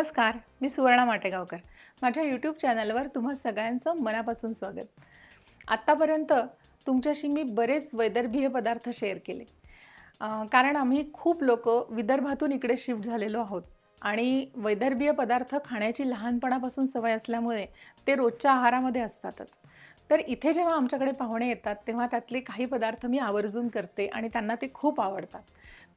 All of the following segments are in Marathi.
नमस्कार, मी सुवर्णा माटेगावकर. माझ्या यूट्यूब चॅनलवर तुम्हा सगळ्यांचं मनापासून स्वागत. आत्तापर्यंत तुमच्याशी मी बरेच वैदर्भीय पदार्थ शेअर केले. कारण आम्ही खूप लोक विदर्भातून इकडे शिफ्ट झालेलो आहोत आणि वैदर्भीय पदार्थ खाण्याची लहानपणापासून सवय असल्यामुळे ते रोजच्या आहारामध्ये असतातच. तर इथे जेव्हा आमच्याकडे पाहुणे येतात तेव्हा त्यातले काही पदार्थ मी आवर्जून करते आणि त्यांना ते खूप आवडतात.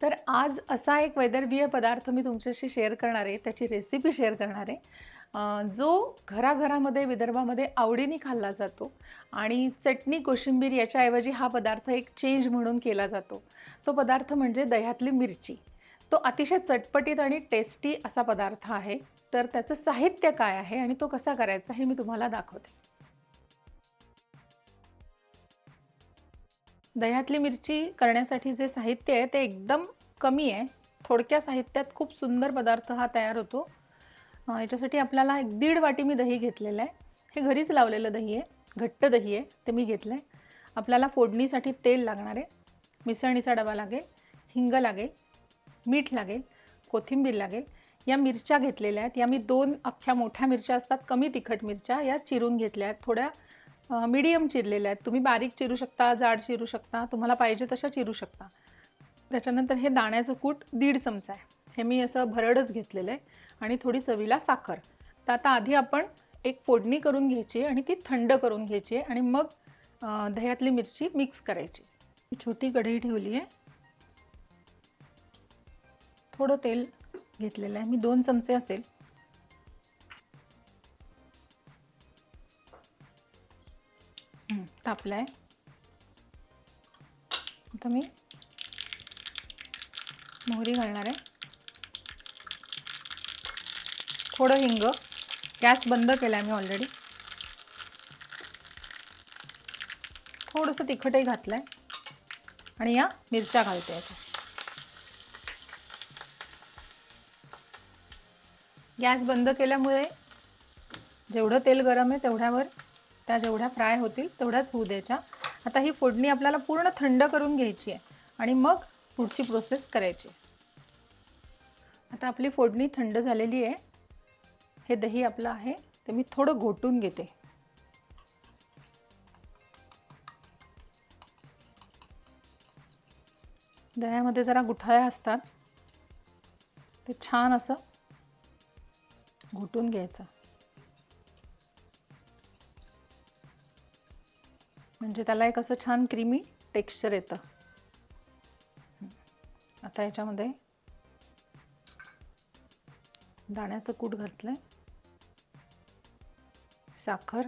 तर आज असा एक वैदर्भीय पदार्थ मी तुमच्याशी शेअर करणार आहे, त्याची रेसिपी शेअर करणार आहे, जो घराघरामध्ये विदर्भामध्ये आवडीने खाल्ला जातो आणि चटणी कोशिंबीर याच्याऐवजी हा पदार्थ एक चेंज म्हणून केला जातो. तो पदार्थ म्हणजे दह्यातली मिरची. तो अतिशय चटपटीत आणि टेस्टी असा पदार्थ आहे. तर त्याचं साहित्य काय आहे आणि तो कसा करायचा हे मी तुम्हाला दाखवते. दह्यातली मिरची करण्यासाठी जे साहित्य आहे ते एकदम कमी आहे. थोडक्या साहित्यात खूप सुंदर पदार्थ हा तयार होतो. याच्यासाठी आपल्याला 1-1.5 वाटी मी दही घेतलेलं आहे. हे घरीच लावलेलं दही आहे, घट्ट दही आहे, ते मी घेतलं आहे. आपल्याला फोडणीसाठी तेल लागणार आहे, मिसळणीचा डबा लागेल, हिंग लागेल, मीठ लागेल, कोथिंबीर लागेल. या मिरच्या घेतलेल्या आहेत. या मी 2 अख्ख्या मोठ्या मिरच्या असतात, कमी तिखट मिरच्या, या चिरून घेतल्या आहेत. थोड्या मीडियम चिरलेल्या आहेत. तुम्ही बारीक चिरू शकता, जाड चिरू शकता, तुम्हाला पाहिजे तशा चिरू शकता. त्याच्यानंतर हे दाण्याचं कूट 1.5 चमचा आहे. हे मी असं भरडच घेतलेलं आहे आणि थोडी चवीला साखर. तर आता आधी आपण एक फोडणी करून घ्यायची आणि ती थंड करून घ्यायची आणि मग दह्यातली मिरची मिक्स करायची. ही छोटी कढई ठेवली आहे. थोडं तेल घेतलेलं आहे मी, 2 चमचे असेल. तापलं आहे. आता मी मोहरी घालणार आहे, थोडं हिंग. गॅस बंद केला आहे मी ऑलरेडी. थोडंसं तिखटही घातलं आहे आणि या मिरच्या घालते याच्या. गॅस बंद केल्यामुळे जेवढं तेल गरम आहे तेवढ्यावर त्या जेवढ्या फ्राय होतील तेवढ्याच होऊ द्यायच्या. आता ही फोडणी आपल्याला पूर्ण थंड करून घ्यायची आहे आणि मग पुढची प्रोसेस करायची. आता आपली फोडणी थंड झालेली आहे. हे दही आपलं आहे ते मी थोडं घोटून घेते. दह्यामध्ये जरा गुठळ्या असतात, ते छान असं घोटून घ्यायचं, म्हणजे त्याला एक असं छान क्रीमी टेक्स्चर येतं. आता याच्यामध्ये दाण्याचं कूट घातलंय, साखर,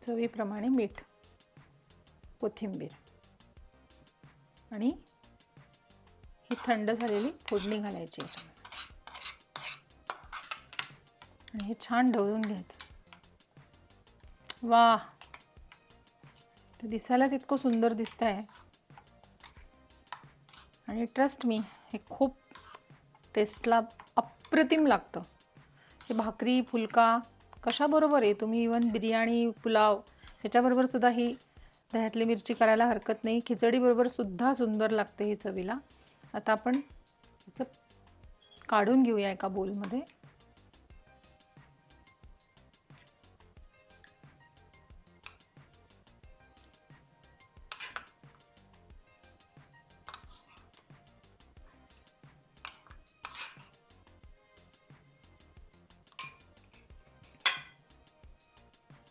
चवीप्रमाणे मीठ, कोथिंबीर आणि ही थंड झालेली फोडणी घालायची याच्यामध्ये आणि हे छान ढवळून घ्यायचं. वाह, ते दिसायलाच इतकं सुंदर दिसतंय आणि ट्रस्ट मी, हे खूप टेस्टला अप्रतिम लागतं. हे भाकरी, फुलका कशाबरोबर आहे, तुम्ही इवन बिर्याणी, पुलाव ह्याच्याबरोबर सुद्धा ही दह्यातली मिरची करायला हरकत नाही. खिचडीबरोबर सुद्धा सुंदर लागते ही चवीला. आता आपण याचं काढून घेऊया एका बोलमध्ये.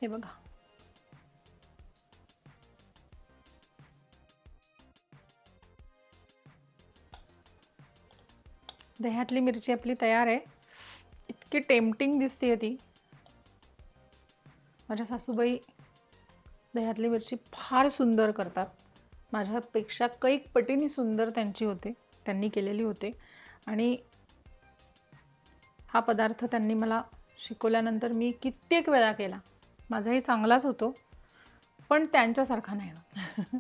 हे बघा, दह्यातली मिरची आपली तयार आहे. इतकी टेम्पटिंग दिसते ती. माझ्या सासूबाई दह्यातली मिरची फार सुंदर करतात. माझ्यापेक्षा कैक पटीने सुंदर त्यांची होते, त्यांनी केलेली होते. आणि हा पदार्थ त्यांनी मला शिकवल्यानंतर मी कित्येक वेळा केला. माझाही चांगलाच होतो, पण त्यांच्यासारखा नाही होत.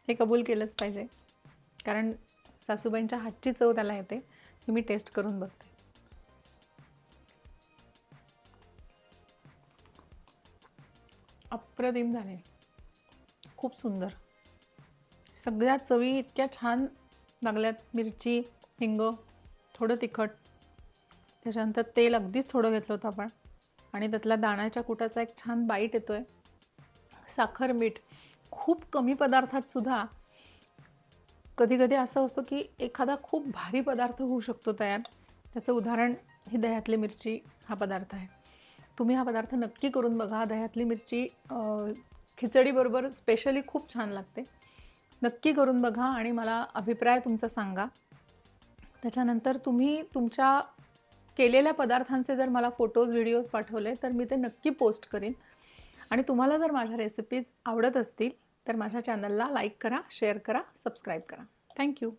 हे कबूल केलंच पाहिजे, कारण सासूबाईंच्या हातची चव त्याला येते. हे मी टेस्ट करून बघते. अप्रतिम झाले, खूप सुंदर. सगळ्या चवी इतक्या छान लागल्यात मिरची, हिंग, थोडं तिखट, त्याच्यानंतर तेल अगदीच थोडं घेतलं होतं आपण आणि त्यातला दाण्याच्या कुटाचा एक छान बाईट येतो आहे. साखर, मीठ. खूप कमी पदार्थात सुद्धा कधी कधी असं असतं की एखादा खूप भारी पदार्थ होऊ शकतो तयार. त्याचं उदाहरण ही दह्यातली मिरची हा पदार्थ आहे. तुम्ही हा पदार्थ नक्की करून बघा. दह्यातली मिरची खिचडीबरोबर स्पेशली खूप छान लागते. नक्की करून बघा आणि मला अभिप्राय तुमचा सांगा. त्याच्यानंतर तुम्ही तुमच्या केलेल्या पदार्थांचे जर मला फोटोज, व्हिडिओज पाठवले तर मी ते नक्की पोस्ट करीन. आणि तुम्हाला जर माझ्या रेसिपीज आवडत असतील तर माझ्या चॅनलला लाईक करा, शेअर करा, सबस्क्राईब करा. थँक्यू.